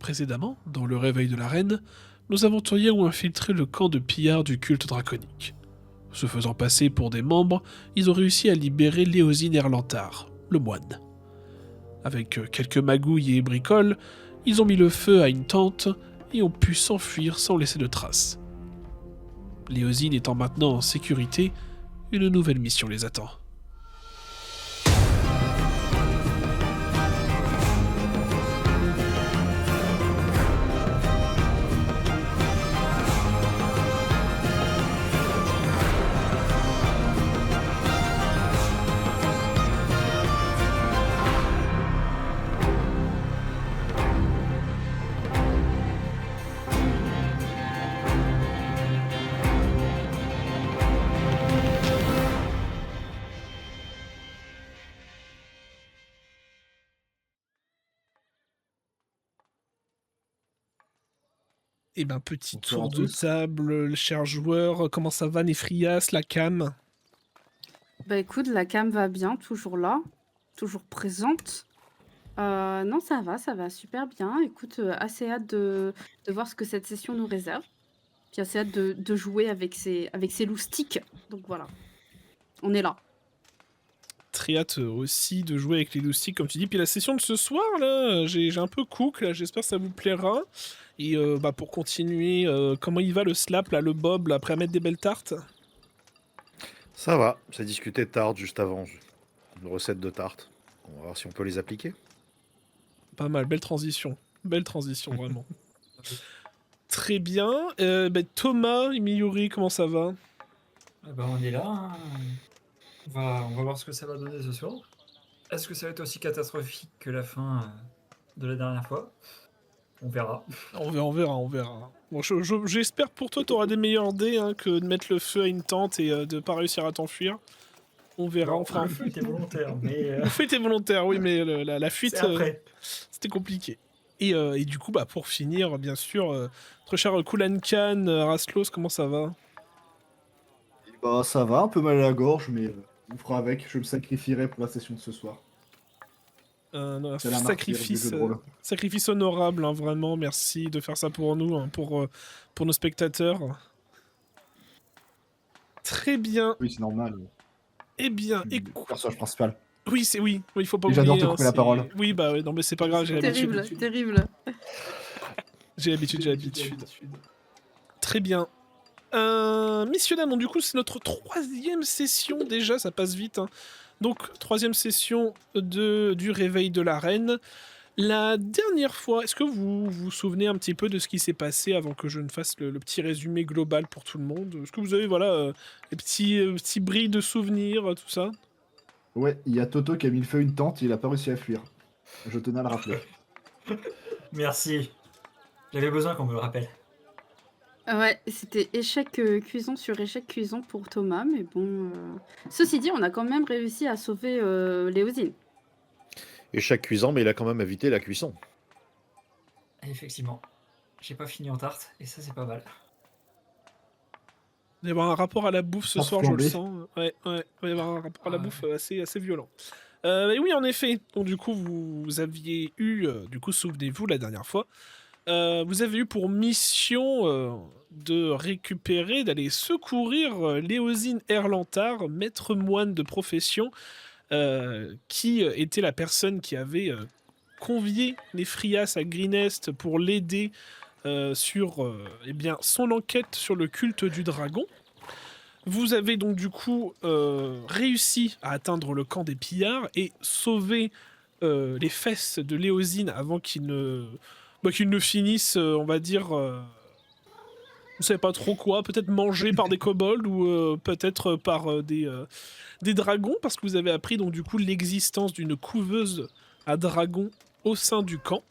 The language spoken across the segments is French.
Précédemment, dans le réveil de la reine, nos aventuriers ont infiltré le camp de pillards du culte draconique. Se faisant passer pour des membres, ils ont réussi à libérer Léosine Erlantar, le moine. Avec quelques magouilles et bricoles, ils ont mis le feu à une tente et ont pu s'enfuir sans laisser de traces. Léosine étant maintenant en sécurité, une nouvelle mission les attend. Eh ben, petit Bonsoir tour à de tous. table, cher joueur, comment ça va Néphrias, la cam? Bah écoute, la cam va bien, toujours là, toujours présente. Non, ça va super bien. Écoute, assez hâte de voir ce que cette session nous réserve. Puis assez hâte de jouer avec ces loustiques. Donc voilà, on est là. Très hâte aussi de jouer avec les loustiques, comme tu dis. Puis la session de ce soir, là, j'ai un peu cook, là, j'espère que ça vous plaira. Et bah, pour continuer, comment il va le slap, là, le bob, là, après à mettre des belles tartes? Ça va, j'ai discuté de tarte juste avant. Une recette de tarte. On va voir si on peut les appliquer. Pas mal, belle transition, vraiment. Très bien. Bah, Thomas, Miyuri, comment ça va? Eh ben, on est là, hein. On va voir ce que ça va donner ce soir. Est-ce que ça va être aussi catastrophique que la fin de la dernière fois? On verra. On verra. Bon, j'espère pour toi, t'auras des meilleurs dés hein, que de mettre le feu à une tente et de pas réussir à t'enfuir. On verra, on fera le feu était volontaire, mais Le feu était volontaire, oui, mais la fuite, c'est après. c'était compliqué. Et du coup, bah, pour finir, bien sûr, notre cher Kulan Khan, Raslos, comment ça va? Bah ça va, un peu mal à la gorge, mais on fera avec, je me sacrifierai pour la session de ce soir. Un C'est la martyre du sacrifice, jeu de rôle. sacrifice honorable, hein, vraiment, merci de faire ça pour nous, hein, pour nos spectateurs. Très bien, Oui, c'est normal. eh bien, Je suis le écoute... personnage principal. Oui, il faut pas Et oublier. j'adore te hein, couper la parole. Oui, bah ouais, non, mais c'est pas grave, j'ai l'habitude. Terrible, terrible. J'ai l'habitude. Très bien. Messieurs, dames, donc du coup, c'est notre troisième session déjà, ça passe vite. Hein. Donc, troisième session du réveil de la reine. La dernière fois, est-ce que vous vous souvenez un petit peu de ce qui s'est passé avant que je ne fasse le petit résumé global pour tout le monde? Est-ce que vous avez, voilà, les petits brilles de souvenirs, tout ça? Ouais, il y a Toto qui a mis le feu à une tente, il a pas réussi à fuir. Je tenais à le rappeler. Merci. J'avais besoin qu'on me le rappelle. Ouais, c'était échec cuisant sur échec cuisant pour Thomas, mais bon. Ceci dit, on a quand même réussi à sauver Léosine. Échec cuisant, mais il a quand même évité la cuisson. Effectivement. J'ai pas fini en tarte, et ça c'est pas mal. Il va y avoir un rapport à la bouffe ce Tarte soir, je le flambée. sens. Ouais, il va y avoir un rapport à la Ah ouais. bouffe assez violent. Et oui, en effet. Donc, du coup, vous aviez eu, du coup, souvenez-vous, la dernière fois, vous avez eu pour mission de récupérer, d'aller secourir Léosine Erlantar, maître moine de profession, qui était la personne qui avait convié Néphrias à Greenest pour l'aider sur eh bien, son enquête sur le culte du dragon. Vous avez donc du coup réussi à atteindre le camp des pillards et sauver les fesses de Léosine avant qu'il ne finisse, on va dire, on savait pas trop quoi, peut-être mangé par des kobolds ou peut-être par des dragons, parce que vous avez appris donc du coup l'existence d'une couveuse à dragons au sein du camp.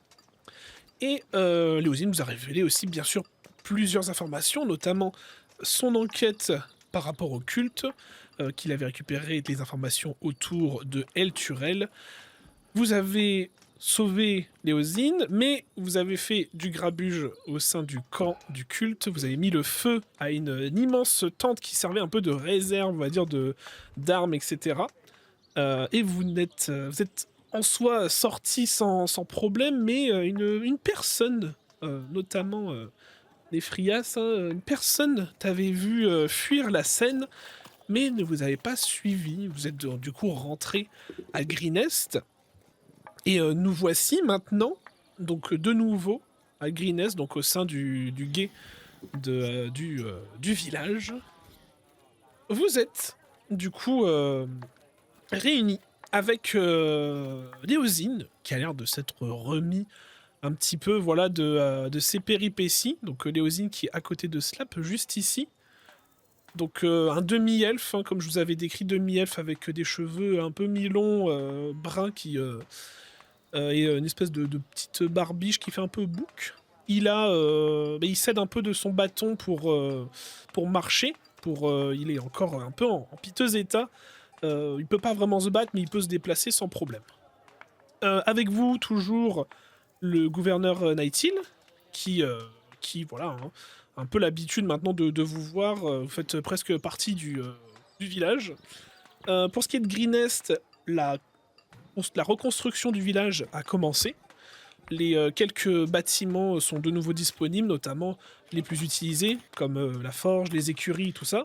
Et Léosine vous a révélé aussi bien sûr plusieurs informations, notamment son enquête par rapport au culte, qu'il avait récupéré des informations autour de El Turel. Vous avez sauvé Léosine, mais vous avez fait du grabuge au sein du camp du culte. Vous avez mis le feu à une immense tente qui servait un peu de réserve, on va dire, d'armes, etc. Et vous êtes en soi sorti sans problème, mais une personne, notamment Néphrias, hein, une personne t'avait vu fuir la scène, mais ne vous avez pas suivi. Vous êtes du coup rentré à Greenest, et nous voici maintenant, donc de nouveau à Greenest, donc au sein du guet du village. Vous êtes du coup réunis avec Léosine, qui a l'air de s'être remis un petit peu voilà, de ses péripéties. Donc Léosine qui est à côté de Slap, juste ici. Donc un demi-elfe, hein, comme je vous avais décrit, demi-elfe avec des cheveux un peu mi-longs, bruns, et une espèce de petite barbiche qui fait un peu bouc. Il cède un peu de son bâton pour marcher. Il est encore un peu en piteux état. Il peut pas vraiment se battre, mais il peut se déplacer sans problème. Avec vous, toujours, le gouverneur Nightil, qui voilà, hein, un peu l'habitude maintenant de vous voir. Vous faites presque partie du village. Pour ce qui est de Greenest, la reconstruction du village a commencé. Les quelques bâtiments sont de nouveau disponibles, notamment les plus utilisés, comme la forge, les écuries, tout ça.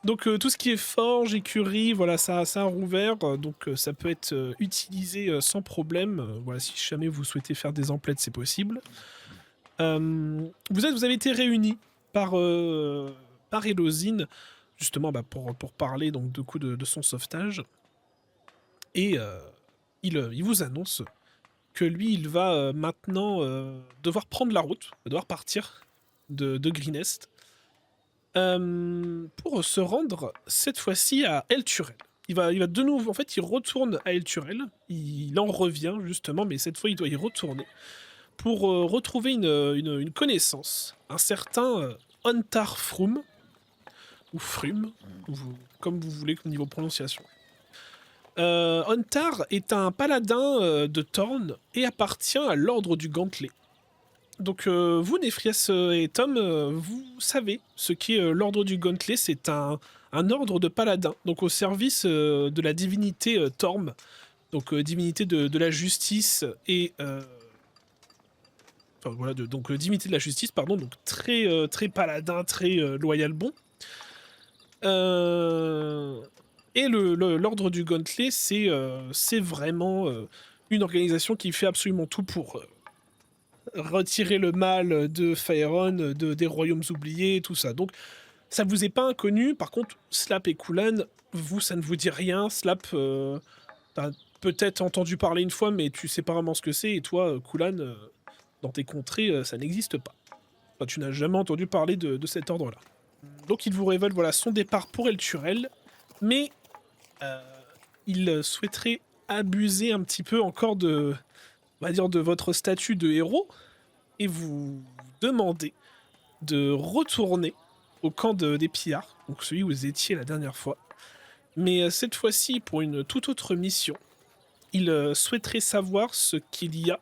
Donc tout ce qui est forge, écurie, voilà, ça a rouvert, donc ça peut être utilisé sans problème. Voilà, si jamais vous souhaitez faire des emplettes, c'est possible. Vous avez été réunis par Élosine, justement pour parler donc du coup de son sauvetage. Et il vous annonce que lui, il va maintenant devoir prendre la route, devoir partir de Greenest, pour se rendre cette fois-ci à El Turel. Il va de nouveau, en fait, il retourne à El Turel, il en revient justement, mais cette fois, il doit y retourner pour retrouver une connaissance, un certain Ontar Frum, ou Frum, comme vous voulez au niveau prononciation. Ontar est un paladin de Thorn et appartient à l'ordre du Gantelet. Donc vous, Néphrias et Tom, vous savez ce qu'est l'ordre du Gantelet. C'est un ordre de paladins, donc au service de la divinité Torm, donc divinité de la justice et... Enfin voilà, donc divinité de la justice, pardon, donc très paladin, très loyal bon. Et l'ordre du Gantelet, c'est vraiment une organisation qui fait absolument tout pour retirer le mal de Faerûn, des royaumes oubliés, tout ça. Donc ça vous est pas inconnu. Par contre, Slap et Kulan, vous, ça ne vous dit rien. Slap, t'as peut-être entendu parler une fois, mais tu sais pas vraiment ce que c'est. Et toi, Kulan, dans tes contrées, ça n'existe pas. Enfin, tu n'as jamais entendu parler de cet ordre-là. Donc il vous révèle voilà, son départ pour El Turel, mais il souhaiterait abuser un petit peu encore on va dire, de votre statut de héros, et vous demander de retourner au camp des pillards, donc celui où vous étiez la dernière fois. Mais cette fois-ci, pour une toute autre mission, il souhaiterait savoir ce qu'il y a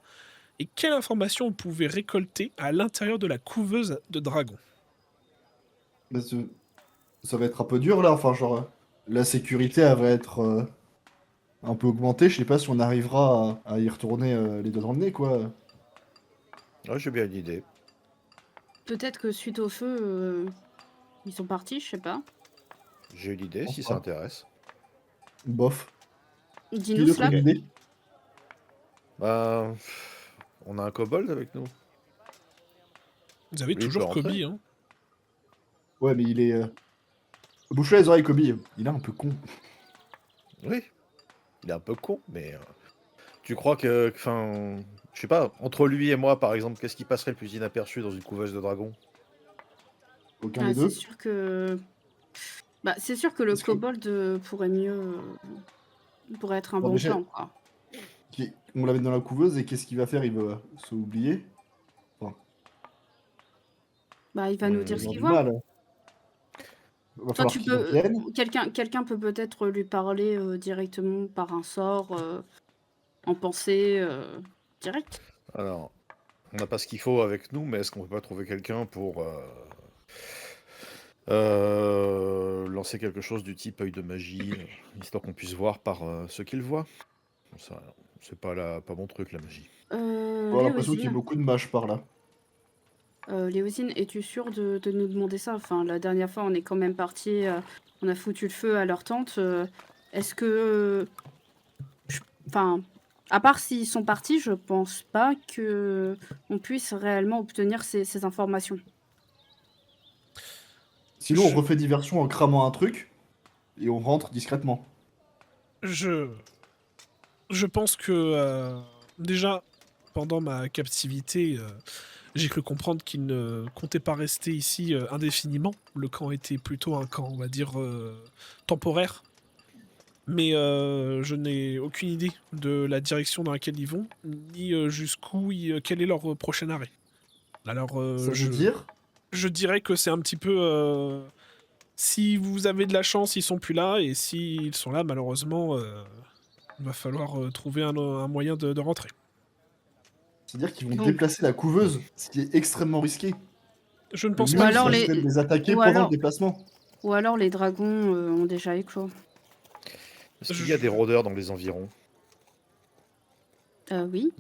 et quelle information vous pouvez récolter à l'intérieur de la couveuse de dragons. Mais ça va être un peu dur là, enfin genre la sécurité elle va être un peu augmentée, je sais pas si on arrivera à y retourner les doigts dans le nez quoi. Ouais, j'ai bien une idée. Peut-être que suite au feu, ils sont partis, je sais pas. J'ai une idée, si ça Enfin, intéresse. bof. Qui Dis-nous, d'autre a Slap. une idée? Bah, on a un kobold avec nous. Vous avez Lui, il peut toujours Kobe, rentrer. hein. Ouais mais il est... Bouche-toi les oreilles Kobe, il est un peu con. Oui, il est un peu con, mais tu crois que, enfin, je sais pas, entre lui et moi, par exemple, qu'est-ce qui passerait le plus inaperçu dans une couveuse de dragon? Aucun Ah, des deux. c'est sûr que... Bah, c'est sûr que le Est-ce que... kobold pourrait être un Bon bon déjà, plan, quoi. on l'avait dans la couveuse et qu'est-ce qu'il va faire? Il va se oublier. Enfin, Bah, il va nous il va dire ce avoir qu'il du voit. mal. Va Toi, falloir tu qu'il peux... revienne. Quelqu'un peut peut-être lui parler directement par un sort, en pensée, direct. Alors, on n'a pas ce qu'il faut avec nous, mais est-ce qu'on peut pas trouver quelqu'un pour lancer quelque chose du type œil de magie, histoire qu'on puisse voir par ce qu'il voit? Ça, C'est pas mon truc, la magie. J'ai l'impression qu'il y a Léosine, beaucoup de mages par là. Léosine, es-tu sûre de nous demander ça? Enfin, la dernière fois, on est quand même parti, on a foutu le feu à leur tente. Est-ce que, enfin, à part s'ils sont partis, je pense pas que on puisse réellement obtenir ces informations. Sinon, on Je, refait diversion en cramant un truc et on rentre discrètement. je, je pense que déjà, pendant ma captivité, j'ai cru comprendre qu'ils ne comptaient pas rester ici indéfiniment. Le camp était plutôt un camp, on va dire, temporaire. Mais je n'ai aucune idée de la direction dans laquelle ils vont, ni quel est leur prochain arrêt. Alors, Ça veut dire, je dirais que c'est un petit peu... si vous avez de la chance, ils sont plus là, et s'ils sont là, malheureusement, il va falloir trouver un moyen de rentrer. c'est-à-dire qu'ils vont Donc, déplacer la couveuse, ce qui est extrêmement risqué. Je ne Le pense mieux, pas ou que alors ça vous... les, serait de les attaquer ou pendant le alors, déplacement. ou alors les dragons ont déjà éclos. Est-ce qu'il y a des Je- rôdeurs dans les environs? Oui.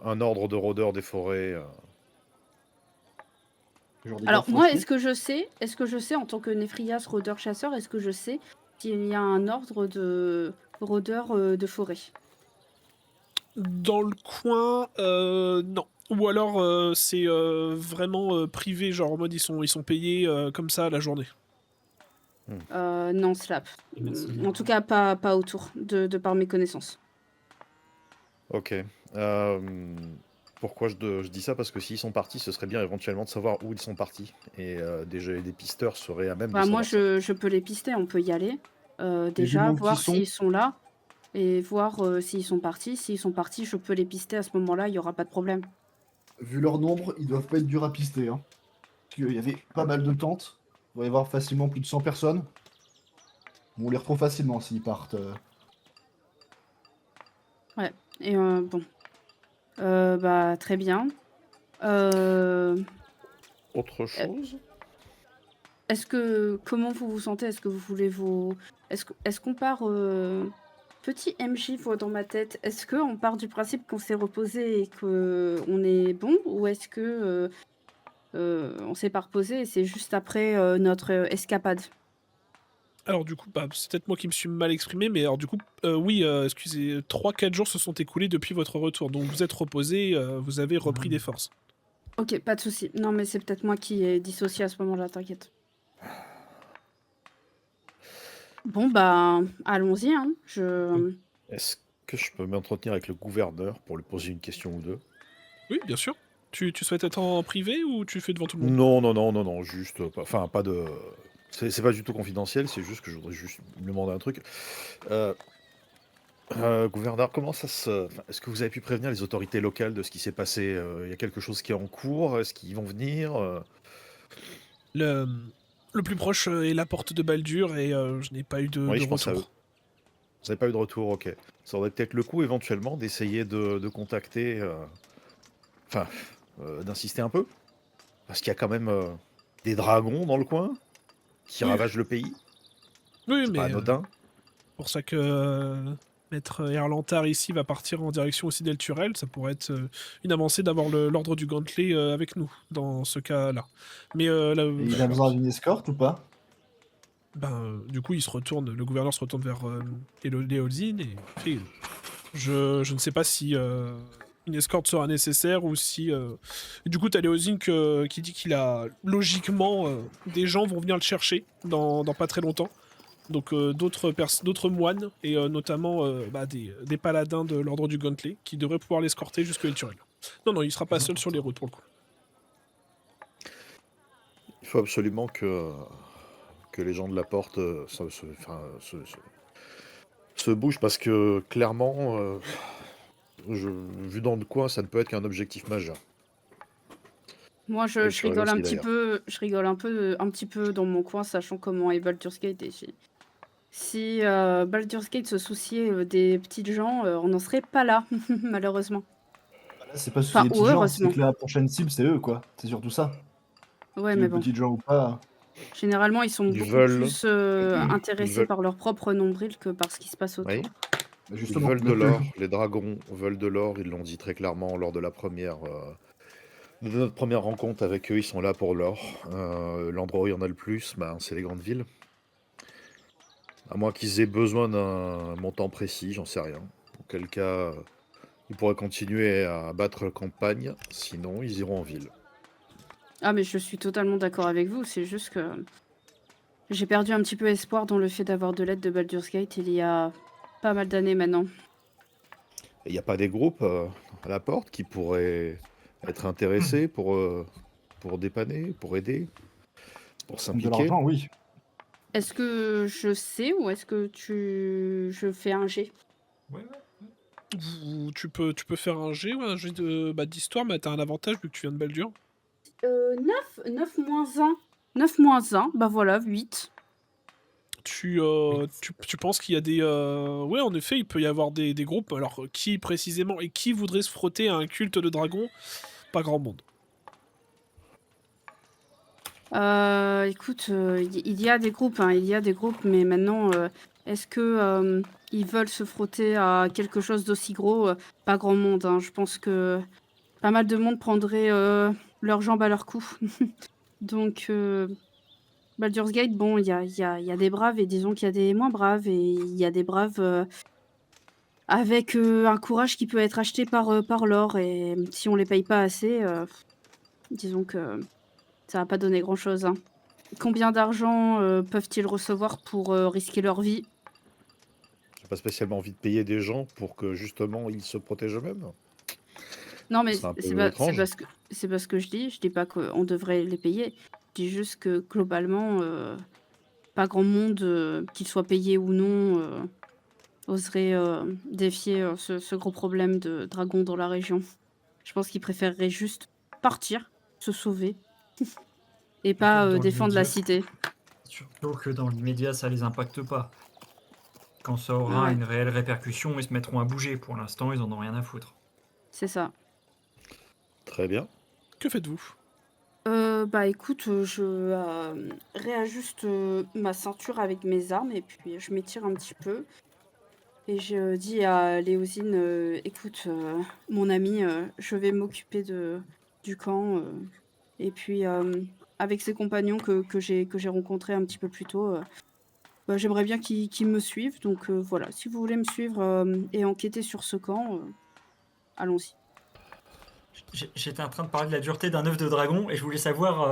Un ordre de rôdeurs des forêts? Genre des Alors gardes moi, forestiers. est-ce que je sais en tant que Néphrias rôdeur chasseur, est-ce que je sais s'il y a un ordre de rôdeurs de forêt? Dans le coin, non. Ou alors c'est vraiment privé, genre en mode ils sont payés comme ça la journée. Non, Slap. Les mercenaires, En tout cas, pas autour, de par mes connaissances. Ok. Pourquoi je dis ça? Parce que s'ils sont partis, ce serait bien éventuellement de savoir où ils sont partis. Et des pisteurs seraient à même de Bah, moi, savoir ça. je peux les pister, on peut y aller. Et du Déjà, monde qui voir sont, s'ils sont là et voir s'ils sont partis. S'ils sont partis, je peux les pister à ce moment-là, il n'y aura pas de problème. vu leur nombre, ils doivent pas être durs à pister. Hein. Parce qu'il y avait pas mal de tentes. Il va y avoir facilement plus de 100 personnes. On les retrouve facilement s'ils partent. Et bon. Bah, très bien. Euh, Autre chose? Comment vous vous sentez? Est-ce que vous voulez est-ce qu'on part, petit MJ voix dans ma tête, est-ce qu'on part du principe qu'on s'est reposé et qu'on est bon? Ou est-ce que, on s'est pas reposé et c'est juste après, notre, escapade? Alors du coup, bah, c'est peut-être moi qui me suis mal exprimé, mais alors du coup, oui, excusez, 3-4 jours se sont écoulés depuis votre retour, donc vous êtes reposé, vous avez repris des forces. OK, pas de souci. Non, mais c'est peut-être moi qui ai dissocié à ce moment-là, t'inquiète. Bon, bah, allons-y, hein. Est-ce que je peux m'entretenir avec le gouverneur pour lui poser une question ou deux? Oui, bien sûr. Tu souhaites être en privé ou tu fais devant tout le monde? Non, juste, enfin, pas de... C'est pas du tout confidentiel, c'est juste que je voudrais juste lui demander un truc. Euh, gouverneur, comment ça se... enfin, est-ce que vous avez pu prévenir les autorités locales de ce qui s'est passé? Il y a quelque chose qui est en cours? Est-ce qu'ils vont venir? Le, le plus proche est la porte de Baldur et je n'ai pas eu Oui, de je pense à eux. retour. Vous n'avez pas eu de retour, ok. Ça aurait peut-être le coup éventuellement d'essayer de contacter... Enfin, d'insister un peu. Parce qu'il y a quand même des dragons dans le coin qui Oui, ravagent le pays. oui, C'est pas mais anodin. pour ça que Maître Erlantar ici va partir en direction aussi d'Elturel, ça pourrait être une avancée d'avoir l'ordre du Gantelet avec nous dans ce cas-là. Mais là, Et il a besoin d'une escorte ou pas? du coup, il se retourne, le gouverneur se retourne vers Léoldine et fait, je ne sais pas si une escorte sera nécessaire ou si. Et du coup, t'as Léoldine qui dit qu'il a logiquement des gens vont venir le chercher dans pas très longtemps. Donc d'autres moines et notamment des paladins de l'ordre du Gantelet qui devraient pouvoir l'escorter jusque Elturel. Non, il sera pas seul sur les routes pour le coup. Il faut absolument que les gens de la porte se bougent parce que clairement, vu dans le coin, ça ne peut être qu'un objectif majeur. Moi, Et je sur elle rigole un aussi petit d'ailleurs. peu, un petit peu dans mon coin, sachant comment est Baldur's Gate. Et si Baldur's Gate se souciait des petites gens, on n'en serait pas là, malheureusement. Bah là, c'est pas sous Enfin, les ou petits gens, c'est heureusement. que la prochaine cible, c'est eux, quoi. C'est surtout ça. Ouais, Qu'ils mais les bon. petites gens ou pas. Généralement, ils sont Ils beaucoup veulent, plus ils intéressés veulent. par leur propre nombril que par ce qui se passe Oui. autour. Mais Ils justement, veulent de notre- l'or, les dragons veulent de l'or, ils l'ont dit très clairement lors de de notre première rencontre avec eux, ils sont là pour l'or. L'endroit où il y en a le plus, ben, c'est les grandes villes. À moins qu'ils aient besoin d'un montant précis, j'en sais rien. Auquel cas, ils pourraient continuer à battre la campagne, sinon ils iront en ville. Ah, mais je suis totalement d'accord avec vous. C'est juste que j'ai perdu un petit peu espoir dans le fait d'avoir de l'aide de Baldur's Gate il y a pas mal d'années maintenant. Il n'y a pas des groupes à la porte qui pourraient être intéressés pour dépanner, pour aider, pour de s'impliquer? l'argent, oui. Est-ce que je sais ou est-ce que je fais un G? Ouais, ouais. Tu peux faire un jet d'histoire, mais t'as un avantage vu que tu viens de Baldur. 9 moins 1. 9 moins 1, bah voilà, 8. Tu penses qu'il y a des... Ouais, en effet, il peut y avoir des groupes. Alors, qui précisément et qui voudrait se frotter à un culte de dragon? Pas grand monde. Écoute, il y a des groupes, hein, il y a des groupes, mais maintenant, est-ce que ils veulent se frotter à quelque chose d'aussi gros? Pas grand monde, hein. Je pense que pas mal de monde prendrait leurs jambes à leur cou. Donc, Baldur's Gate, bon, il y a des braves et disons qu'il y a des moins braves et il y a des braves avec un courage qui peut être acheté par l'or et si on les paye pas assez, disons que ça va pas donner grand-chose, hein. Combien d'argent, peuvent-ils recevoir pour, risquer leur vie? J'ai pas spécialement envie de payer des gens pour que justement ils se protègent eux-mêmes. Non, mais C'est un c'est peu pas étrange. c'est pas ce que je dis. Je dis pas qu'on devrait les payer. Je dis juste que globalement, pas grand monde, qu'il soit payé ou non, oserait, défier, ce gros problème de dragons dans la région. Je pense qu'ils préféreraient juste partir, se sauver et pas, Dans défendre la l'immédiat, cité. surtout que dans l'immédiat, ça les impacte pas. Quand ça aura Ouais, une réelle répercussion, ils se mettront à bouger. Pour l'instant, ils en ont rien à foutre. c'est ça. Très bien. Que faites-vous? Bah, écoute, je, réajuste, ma ceinture avec mes armes et puis je m'étire un petit peu et je dis à Léosine, «Écoute, mon ami, je vais m'occuper du camp, et puis, avec ses compagnons que j'ai rencontrés un petit peu plus tôt, bah, j'aimerais bien qu'ils me suivent donc voilà, si vous voulez me suivre, et enquêter sur ce camp, allons-y». J'étais en train de parler de la dureté d'un œuf de dragon et je voulais savoir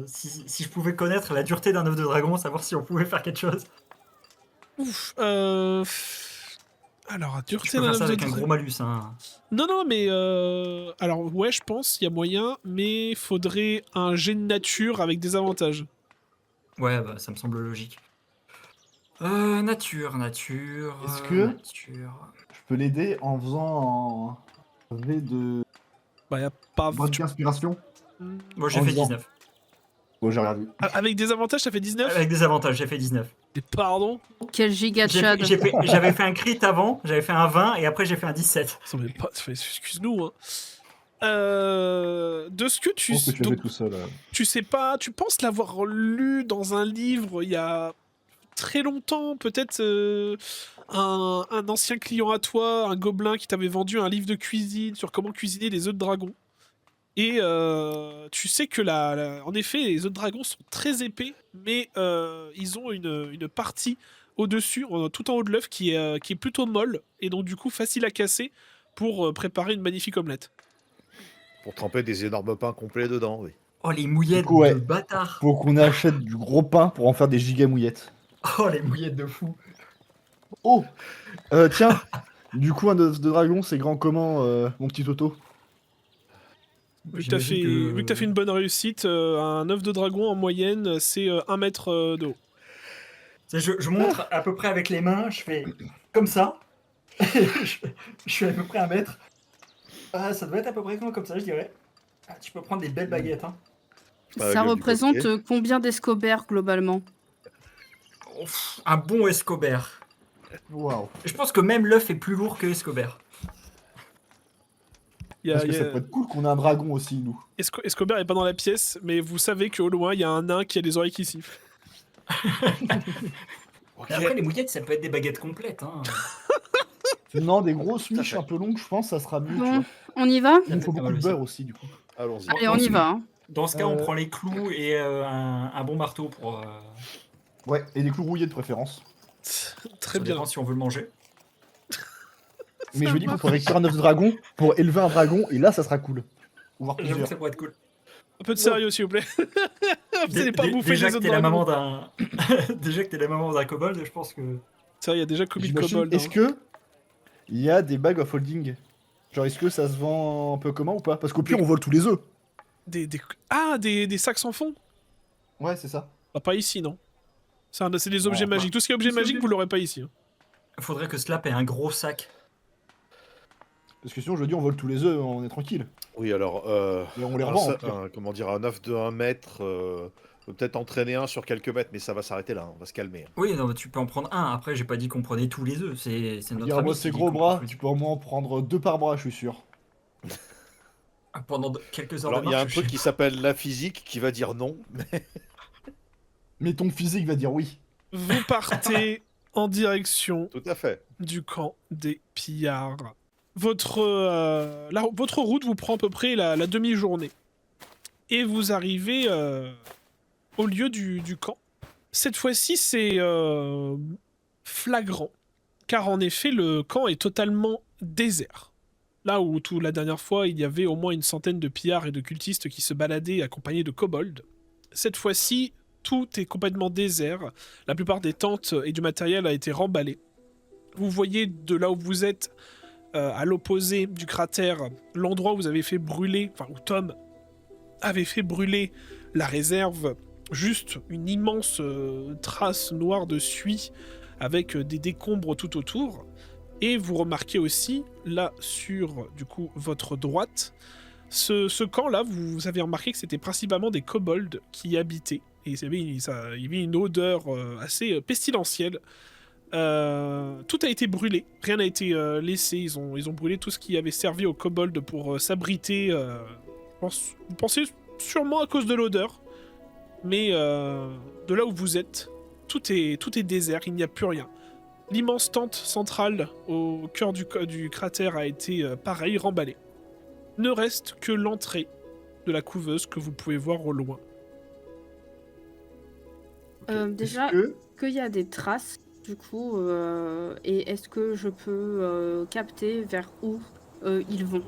si je pouvais connaître la dureté d'un œuf de dragon, savoir si on pouvait faire quelque chose. Ouf, alors, Je dureté peux d'un faire œuf ça de avec un dragon. gros malus, hein. Non, non, mais alors ouais, je pense, il y a moyen, mais faudrait un jet de nature avec des avantages. Ouais, bah ça me semble logique. Nature. Est-ce que- Nature. Je peux l'aider en faisant un V de Bah, y a pas... bonne tu- inspiration. Moi j'ai En fait disant- 19. Bon, j'ai rien vu. Avec des avantages, ça fait 19? Avec des avantages, j'ai fait 19. Et pardon? Quel giga J'ai Chad! J'avais fait un crit avant, j'avais fait un 20 et après j'ai fait un 17. Ça m'est pas... Excuse-nous, hein. De ce que Je pense que tu donc, avais tout seul. tu sais pas... Tu penses l'avoir lu dans un livre il y a très longtemps, peut-être un ancien client à toi, un gobelin qui t'avait vendu un livre de cuisine sur comment cuisiner des œufs de dragon. Et tu sais que en effet, les œufs de dragon sont très épais, mais ils ont une partie au-dessus, tout en haut de l'œuf, qui est plutôt molle, et donc du coup facile à casser pour préparer une magnifique omelette. Pour tremper des énormes pains complets dedans, oui. Oh les mouillettes Du coup, ouais. de bâtard. Faut qu'on achète du gros pain pour en faire des giga mouillettes. Oh les mouillettes de fou. Oh tiens, du coup, un œuf de dragon, c'est grand comment, mon petit Toto? Vu que t'as fait une bonne réussite, un œuf de dragon en moyenne, c'est 1 mètre de haut. Je montre à peu près avec les mains, je fais comme ça. je suis à peu près 1 mètre. Ah, ça doit être à peu près comme ça, je dirais. Ah, tu peux prendre des belles baguettes, hein. Ça du représente copier. combien d'escobert globalement? Ouf, un bon Escobert. Waouh. Je pense que même l'œuf est plus lourd que Escobert. Parce que ça peut être cool qu'on ait un dragon aussi, nous. Escobert est pas dans la pièce, mais vous savez qu'au loin, il y a un nain qui a les oreilles qui sifflent. Et après, les mouillettes, ça peut être des baguettes complètes, hein. Non, des grosses Tout à miches fait. un peu longues, je pense, ça sera mieux, tu Bon, vois. on y va? Il nous faut Pas beaucoup mal de aussi. beurre aussi, du coup. Allons-y. Allez, on y va. Hein. Dans ce cas, on Euh, prend les clous et un bon marteau pour. Ouais, et des clous rouillés de préférence. Très Ça bien. dépend si on veut le manger. Mais Ça je me dis qu'on marche. pourrait récupérer un œuf de dragon pour élever un dragon, et là, ça sera cool. Ou voir J'avoue que plusieurs. ça pourrait être cool. Un peu de sérieux, s'il vous plaît. Vous n'allez pas bouffer Déjà les que autres t'es la dragons. maman d'un. Déjà que t'es la maman d'un kobold, je pense que. C'est vrai, il y a déjà commis de J'imagine, kobold. est-ce Hein. que il y a des bags of holding? Genre, est-ce que ça se vend un peu commun ou pas? Parce qu'au pire, Des- on vole tous les œufs. Ah, des sacs sans fond. Ouais, c'est ça. Bah, pas ici, non. C'est des objets Oh, magiques. Tout ce qui est objet tout ce qui est magique, objet- vous l'aurez pas ici. Hein. Faudrait que Slap ait un gros sac. Parce que sinon, je dis, on vole tous les œufs, on est tranquille. Oui, alors, Et on les revend, en tout cas. comment dire, un œuf de 1 mètre, peut peut-être entraîner un sur quelques mètres, mais ça va s'arrêter là, on va se calmer. Oui, non, mais tu peux en prendre un. Après, j'ai pas dit qu'on prenait tous les œufs. C'est notre Dire, ami moi, qui ces dit gros qu'on bras, prend tu peux au moins en prendre 2 par bras, je suis sûr. pendant quelques heures Alors, de il y a un marche. truc qui s'appelle la physique qui va dire non, mais Mais ton physique va dire oui. Vous partez en direction tout à fait. du camp des pillards. Votre route vous prend à peu près la demi-journée. Et vous arrivez au lieu du camp. Cette fois-ci, c'est flagrant. Car en effet, le camp est totalement désert. Là où la dernière fois, il y avait au moins une centaine de pillards et de cultistes qui se baladaient accompagnés de kobolds. Cette fois-ci, tout est complètement désert. La plupart des tentes et du matériel a été remballé. Vous voyez de là où vous êtes, à l'opposé du cratère, l'endroit où vous avez fait brûler, enfin où Tom avait fait brûler la réserve, juste une immense trace noire de suie avec des décombres tout autour. Et vous remarquez aussi, là sur du coup votre droite, ce camp-là, vous avez remarqué que c'était principalement des kobolds qui y habitaient. Et il y avait une odeur assez pestilentielle. Tout a été brûlé, rien n'a été laissé. Ils ont brûlé tout ce qui avait servi aux kobolds pour s'abriter. Vous pensez sûrement à cause de l'odeur, mais de là où vous êtes, tout est désert, il n'y a plus rien. L'immense tente centrale au cœur du cratère a été pareil, remballée. Ne reste que l'entrée de la couveuse que vous pouvez voir au loin. Déjà, Est-ce que- qu'il y a des traces, du coup, et est-ce que je peux capter vers où ils vont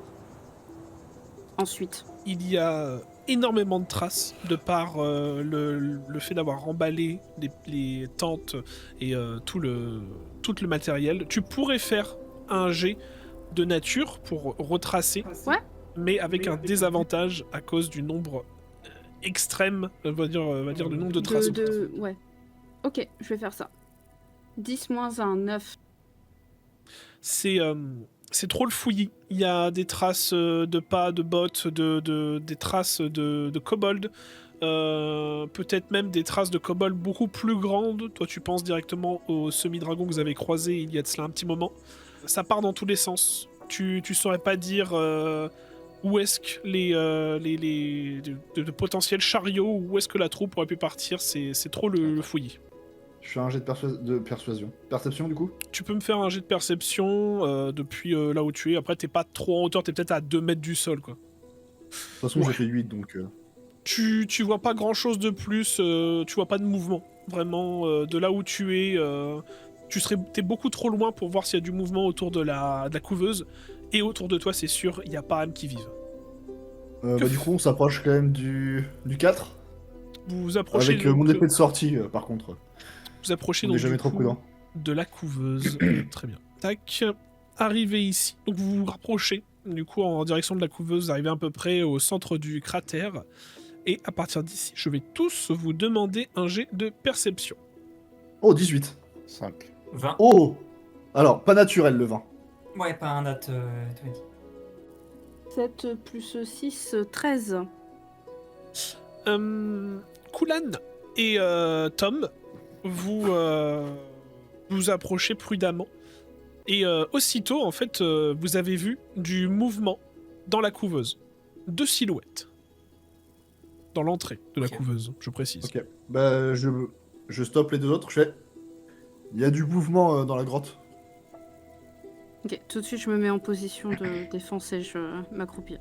ensuite? Il y a énormément de traces de par le fait d'avoir remballé les tentes et tout le matériel. Tu pourrais faire un jet de nature pour retracer, Ouais. mais avec un désavantage à cause du nombre extrême, on va dire le nombre de traces. Ouais. Ok, je vais faire ça. 10 moins 1, 9. C'est trop le fouillis. Il y a des traces de pas, de bottes, des traces de kobold. Peut-être même des traces de kobold beaucoup plus grandes. Toi, tu penses directement au semi-dragon que vous avez croisé il y a de cela un petit moment. Ça part dans tous les sens. Tu saurais pas dire où est-ce que de potentiels chariots, où est-ce que la troupe aurait pu partir. C'est trop le fouillis. Je fais un jet de persuasion. Perception, du coup? Tu peux me faire un jet de perception depuis là où tu es. Après, t'es pas trop en hauteur, t'es peut-être à 2 mètres du sol, quoi. De toute façon, Ouais. j'ai fait 8, donc... Tu vois pas grand-chose de plus, tu vois pas de mouvement. Vraiment, de là où tu es, t'es beaucoup trop loin pour voir s'il y a du mouvement autour de la couveuse. Et autour de toi, c'est sûr, il y a pas âme qui vive. du coup, on s'approche quand même du 4. Vous vous approchez, Avec donc, mon épée de sortie, par contre. vous approchez On donc n'est jamais du trop coup, prudent. de la couveuse. Très bien. Tac. Arrivé ici. Donc vous vous rapprochez, du coup, en direction de la couveuse, vous arrivez à peu près au centre du cratère. Et à partir d'ici, je vais tous vous demander un jet de perception. Oh, 18. 5. 20. Oh! Alors, pas naturel, le 20. Ouais, pas un nat 20. 7 plus 6, 13. Kulan et Tom, vous approchez prudemment. Et aussitôt, en fait, vous avez vu du mouvement dans la couveuse. 2 silhouettes. Dans l'entrée de la Ok. couveuse, je précise. Ok. Bah, je stoppe les deux autres, je fais... Il y a du mouvement dans la grotte. Ok, tout de suite, je me mets en position de défense et je m'accroupis.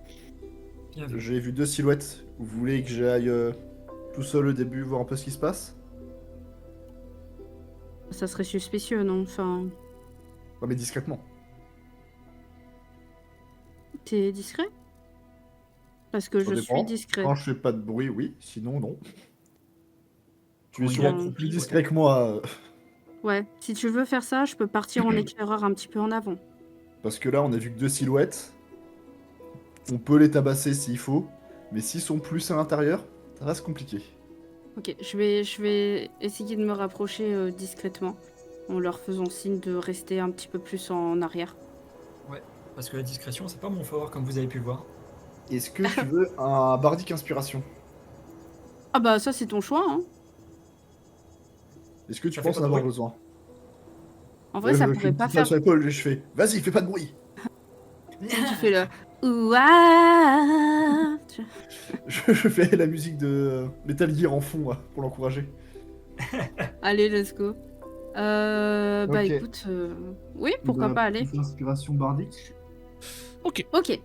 Bien vu. J'ai vu 2 silhouettes. Vous voulez que j'aille tout seul au début voir un peu ce qui se passe? Ça serait suspicieux, non? Enfin, Ouais, mais discrètement. t'es discret? Parce que Ça je suis dépend. discret. Quand je fais pas de bruit, oui. Sinon, non. Tu es Quand il est sûrement accroupi, plus ouais. discret que moi. Ouais, si tu veux faire ça, je peux partir en éclaireur un petit peu en avant. Parce que là, on a vu que 2 silhouettes. On peut les tabasser s'il faut. Mais s'ils sont plus à l'intérieur, ça reste compliqué. Ok, je vais essayer de me rapprocher discrètement, en leur faisant signe de rester un petit peu plus en arrière. Ouais, parce que la discrétion, c'est pas mon fort, comme vous avez pu voir. Est-ce que tu veux un bardique inspiration? Ah bah ça c'est ton choix, hein. Est-ce que tu Ça fait penses pas en de avoir bruit. besoin? En vrai, ça Je fais pourrait une pas petite tape faire. sur l'épaule et je fais vas-y, fais pas de bruit. Tu fais le ouah. Je fais la musique de Metal Gear en fond pour l'encourager. Allez, let's go. Bah Ok. écoute, oui, pourquoi pas, allez. Inspiration bardique. Ok. Ok,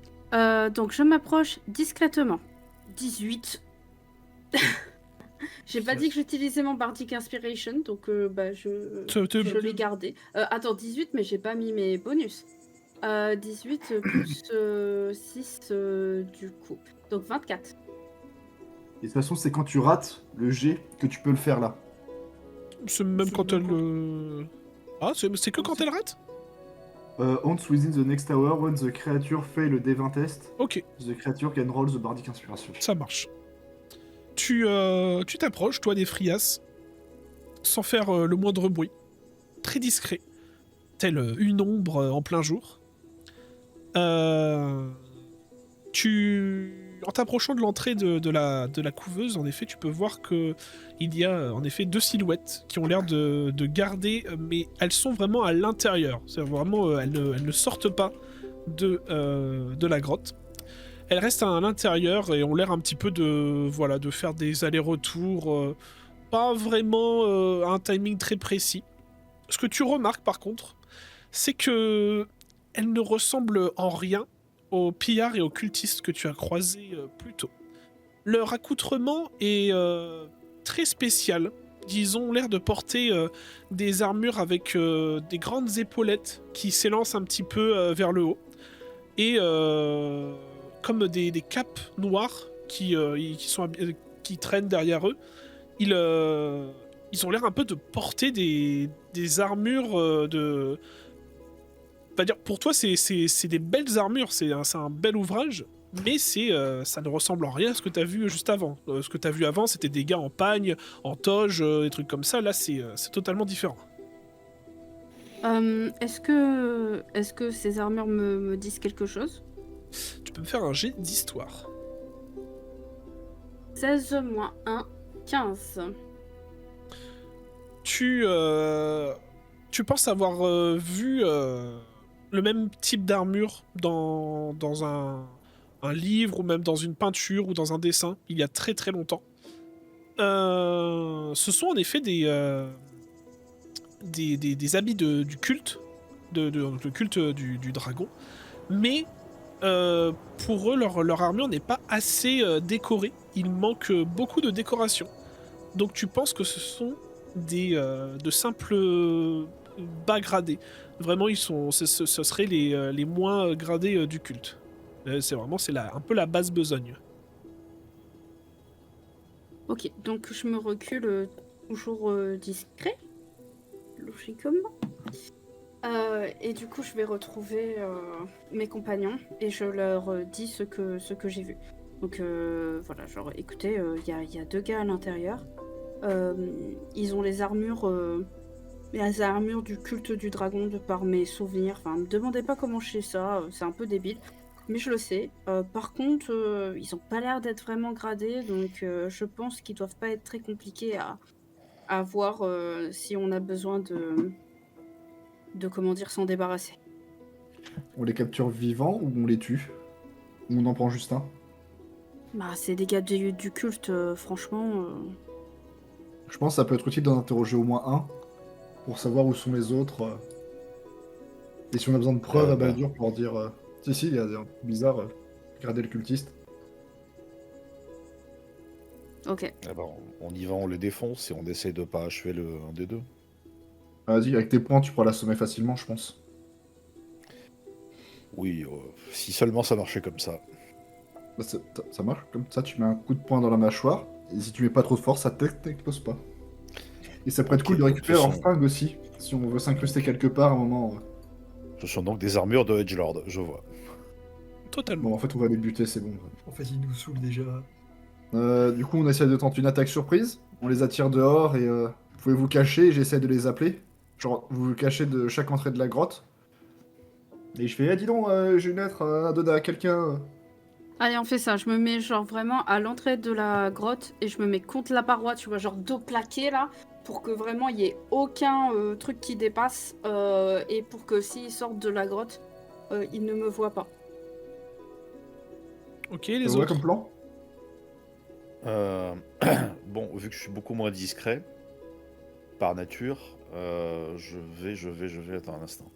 donc je m'approche discrètement. 18. J'ai pas dit que j'utilisais mon Bardic Inspiration, donc bah je l'ai gardé. Attends, 18, mais j'ai pas mis mes bonus. 18 plus 6 du coup. Donc 24. Et de toute façon, c'est quand tu rates le jet que tu peux le faire là. C'est même C'est quand bon. elle. Ah, c'est que quand elle rate? Once within the next hour, when the creature fail a D20 test, Ok, the creature can roll the bardic inspiration. ça marche. Tu t'approches, toi, des Frias, sans faire le moindre bruit. Très discret. Telle une ombre en plein jour. En t'approchant de l'entrée de la couveuse, en effet, tu peux voir que il y a en effet 2 silhouettes qui ont l'air de garder, mais elles sont vraiment à l'intérieur. C'est vraiment, elles ne sortent pas de la grotte. Elles restent à l'intérieur et ont l'air un petit peu de faire des allers-retours, pas vraiment à un timing très précis. Ce que tu remarques par contre, c'est que elles ne ressemblent en rien aux pillards et aux cultistes que tu as croisés plus tôt. Leur accoutrement est très spécial. Ils ont l'air de porter des armures avec des grandes épaulettes qui s'élancent un petit peu vers le haut. Et comme des capes noires qui traînent derrière eux. Ils ont l'air un peu de porter des armures de... On va dire, pour toi, c'est des belles armures, c'est un bel ouvrage, mais ça ne ressemble en rien à ce que tu as vu juste avant. Ce que tu as vu avant, c'était des gars en pagne, en toge, des trucs comme ça. Là, c'est totalement différent. Est-ce que ces armures me disent quelque chose? Tu peux me faire un jet d'histoire. 16 moins 1, 15. Tu penses avoir vu le même type d'armure dans un livre ou même dans une peinture ou dans un dessin il y a très très longtemps. Ce sont en effet des habits du culte, le culte du dragon, mais pour eux leur armure n'est pas assez décorée. Il manque beaucoup de décoration. Donc tu penses que ce sont de simples bas gradés. Vraiment, ce seraient les moins gradés du culte. C'est un peu la base besogne. Ok, donc je me recule toujours discret, logiquement. Et du coup, je vais retrouver mes compagnons et je leur dis ce que j'ai vu. Donc voilà, genre écoutez, il y a 2 gars à l'intérieur. Ils ont les armures du culte du dragon de par mes souvenirs. Enfin, me demandez pas comment je sais ça, c'est un peu débile. Mais je le sais. Par contre, ils ont pas l'air d'être vraiment gradés, donc je pense qu'ils doivent pas être très compliqués à voir si on a besoin de comment dire, s'en débarrasser. On les capture vivants ou on les tue? Ou on en prend juste un? Bah, c'est des gars du culte, franchement. Je pense que ça peut être utile d'en interroger au moins un pour savoir où sont les autres. Et si on a besoin de preuves à bah. Baldur pour dire si, il y a des bizarre, garder le cultiste. Ok. Ah bah, on y va, on le défonce et on essaie de pas achever un des deux. Vas-y, avec tes points, tu pourras l'assommer facilement, je pense. Oui, si seulement ça marchait comme ça. Bah, ça marche, comme ça, tu mets un coup de poing dans la mâchoire, et si tu mets pas trop de force, ça t'explose pas. Et ça pourrait être Ok, cool de donc récupérer ce leur sont- fringue aussi, si on veut s'incruster quelque part à un moment. Ce sont donc des armures de Edgelord, je vois. Totalement. Bon, en fait, on va les buter, c'est bon. En fait, il nous saoule déjà. Du coup, on essaie de tenter une attaque surprise, on les attire dehors, et vous pouvez vous cacher, et j'essaie de les appeler. Genre, vous vous cachez de chaque entrée de la grotte. Et je fais, dis donc, j'ai une lettre à donner à quelqu'un. Allez, on fait ça. Je me mets genre vraiment à l'entrée de la grotte et je me mets contre la paroi, tu vois, genre dos plaqué là, pour que vraiment il y ait aucun truc qui dépasse et pour que s'ils sortent de la grotte, ils ne me voient pas. Ok, Ça les vous va autres. comme plan? Bon, vu que je suis beaucoup moins discret, par nature, je vais... Attends un instant.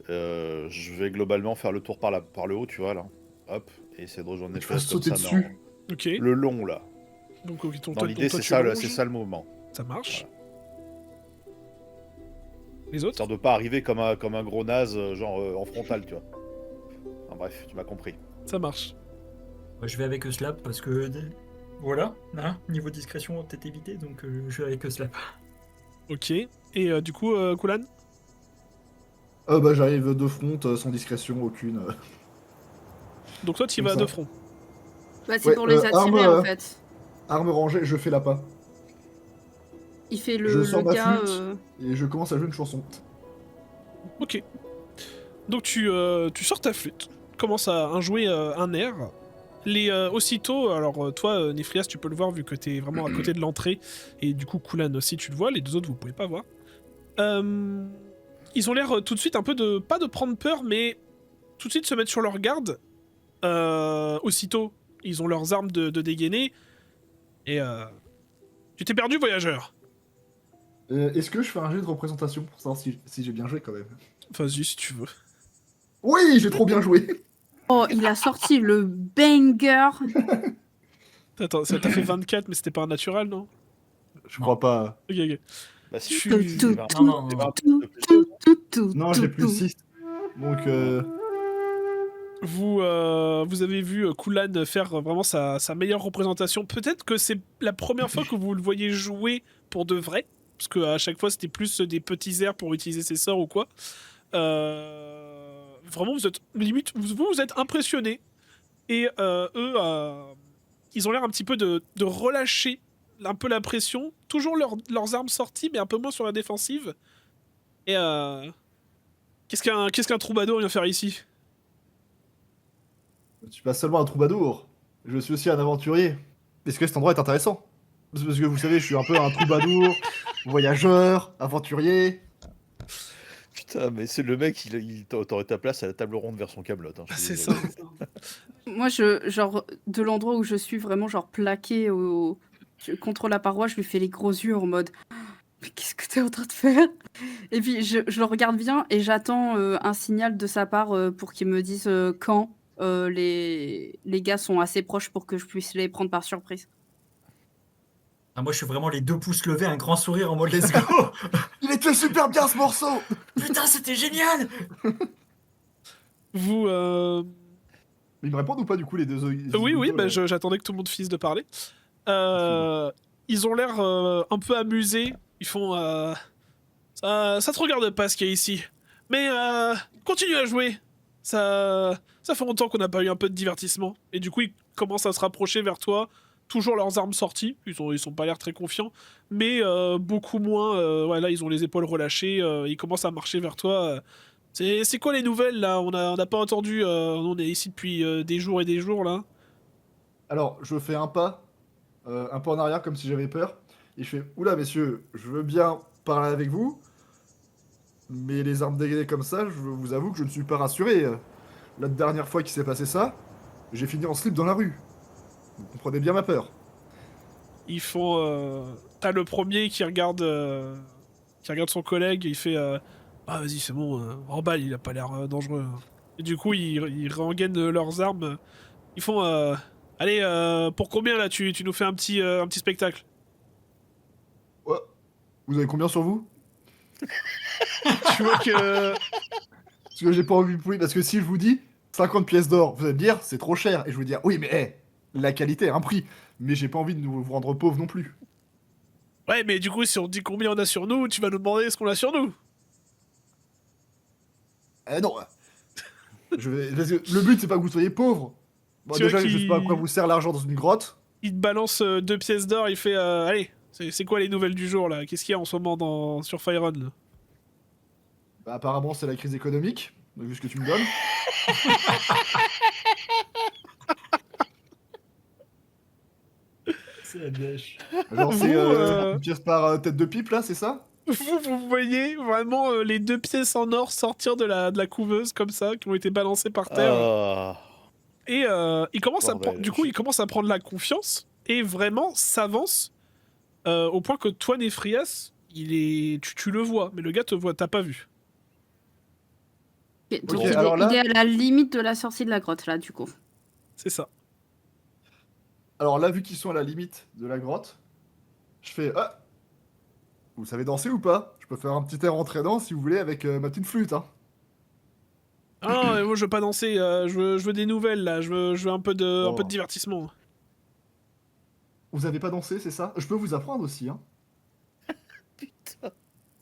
Je vais globalement faire le tour par le haut, tu vois, là. Hop, et essayer de rejoindre les Tu vas fenêtres comme sauter ça, dessus. Ok. le long, là. Donc, ok, Dans l'idée, toi, c'est tu ça, longes. c'est ça le mouvement. Ça marche. Voilà. Les autres. Histoire de pas arriver comme un gros naze, genre en frontal, tu vois. Enfin, bref, tu m'as compris. Ça marche. Moi, je vais avec Slap parce que. Voilà, hein, niveau discrétion, peut-être évité, donc je vais avec Slap. Ok. Et du coup, Kulan. Bah, j'arrive de front, sans discrétion aucune. Donc toi, tu y Comme vas ça. de front. Bah, c'est Ouais, pour les attirer en fait. Arme rangée, je fais l'appât. Il fait Je le sors ma gars. flûte et je commence à jouer une chanson. Ok. Donc tu sors ta flûte, commences à jouer un air. Aussitôt, alors toi, Niflias, tu peux le voir vu que t'es vraiment à côté de l'entrée, et du coup Kulan aussi tu le vois, les deux autres vous pouvez pas voir. Ils ont l'air tout de suite un peu pas de prendre peur, mais tout de suite se mettre sur leur garde. Aussitôt, ils ont leurs armes de dégainer, et tu t'es perdu, voyageur. Est-ce que je fais un jeu de représentation pour savoir si j'ai bien joué quand même? Vas-y si tu veux. Oui, j'ai trop bien joué! Oh, il a sorti le banger. Attends, ça t'a fait 24, mais c'était pas un natural, non? Je crois pas. Ok, ok. Bah si, Tu- Tout, tout, bah, tout, non, non. tout, tout, tout, tout, Non, tout, j'ai plus tout. 6. Donc, Vous avez vu Kulan faire vraiment sa meilleure représentation. Peut-être que c'est la première fois que vous le voyez jouer pour de vrai, parce qu'à chaque fois c'était plus des petits airs pour utiliser ses sorts ou quoi. Vraiment, vous êtes limite, vous êtes impressionné. Et eux, ils ont l'air un petit peu de relâcher un peu la pression. Toujours leurs armes sorties, mais un peu moins sur la défensive. Et qu'est-ce qu'un troubadour vient faire ici? je suis pas seulement un troubadour, je suis aussi un aventurier. Est-ce que cet endroit est intéressant? Parce que vous savez, je suis un peu un troubadour, voyageur, aventurier. putain, mais c'est le mec, t'aurais ta place à la table ronde vers son Camelot. Hein, je suis C'est ça. désolé. Moi, genre, de l'endroit où je suis vraiment, genre, plaqué contre la paroi, je lui fais les gros yeux en mode mais qu'est-ce que t'es en train de faire? Et puis, je le regarde bien et j'attends un signal de sa part pour qu'il me dise quand les gars sont assez proches pour que je puisse les prendre par surprise. Ah, moi, je suis vraiment les 2 pouces levés, un grand sourire en mode let's go. Il était super bien ce morceau! Putain, c'était génial. Vous. Ils me répondent ou pas du coup les deux? Oui, bah, j'attendais que tout le monde finisse de parler. Ils ont l'air un peu amusés. Ils font. Ça te regarde pas ce qu'il y a ici. Mais continue à jouer. Ça fait longtemps qu'on n'a pas eu un peu de divertissement. Et du coup, ils commencent à se rapprocher vers toi. Toujours leurs armes sorties. Ils sont pas l'air très confiants. Mais beaucoup moins. Ouais, là, ils ont les épaules relâchées. Ils commencent à marcher vers toi. C'est quoi les nouvelles là? On n'a pas entendu. On est ici depuis des jours et des jours là. Alors, je fais un pas en arrière comme si j'avais peur. Et je fais, oula messieurs, je veux bien parler avec vous, mais les armes dégainées comme ça, je vous avoue que je ne suis pas rassuré. La dernière fois qu'il s'est passé ça, j'ai fini en slip dans la rue. Vous comprenez bien ma peur. Ils font. T'as le premier qui regarde son collègue. Il fait. Ah, vas-y, c'est bon, remballe, il a pas l'air dangereux. Et du coup, ils rengainent leurs armes. Ils font allez, pour combien là tu nous fais un petit spectacle? Ouais. Vous avez combien sur vous? Tu vois que. Parce que j'ai pas envie de pouiller, parce que si je vous dis 50 pièces d'or, vous allez me dire c'est trop cher. Et je vais vous dire oui, mais la qualité a un prix. Mais j'ai pas envie de vous rendre pauvre non plus. Ouais, mais du coup, si on te dit combien on a sur nous, tu vas nous demander ce qu'on a sur nous. Non. Parce que le but c'est pas que vous soyez pauvre. Bon, Tu vois déjà, je sais pas à quoi qu'il vous sert l'argent dans une grotte. il te balance 2 pièces d'or, il fait allez, c'est quoi les nouvelles du jour là? Qu'est-ce qu'il y a en ce moment sur Fire là? Bah, apparemment, c'est la crise économique, vu ce que tu me donnes. C'est la dèche. Genre, Vous, c'est une pièce par tête de pipe, là, c'est ça? vous voyez vraiment les 2 pièces en or sortir de la couveuse comme ça, qui ont été balancées par terre. Ah, Et il commence à bordel. du coup, il commence à prendre la confiance et vraiment s'avance au point que toi, Néphrias, tu le vois, mais le gars te voit, t'as pas vu. Ok, donc Ok, il alors est, là- il est à la limite de la sortie de la grotte, là, du coup. C'est ça. Alors là, vu qu'ils sont à la limite de la grotte, je fais ah, vous savez danser ou pas? Je peux faire un petit air entraînant si vous voulez avec ma petite flûte, hein. Ah non, moi je veux pas danser, je veux des nouvelles là, je veux un peu de Bon. divertissement. Vous avez pas dansé, c'est ça? Je peux vous apprendre aussi, hein.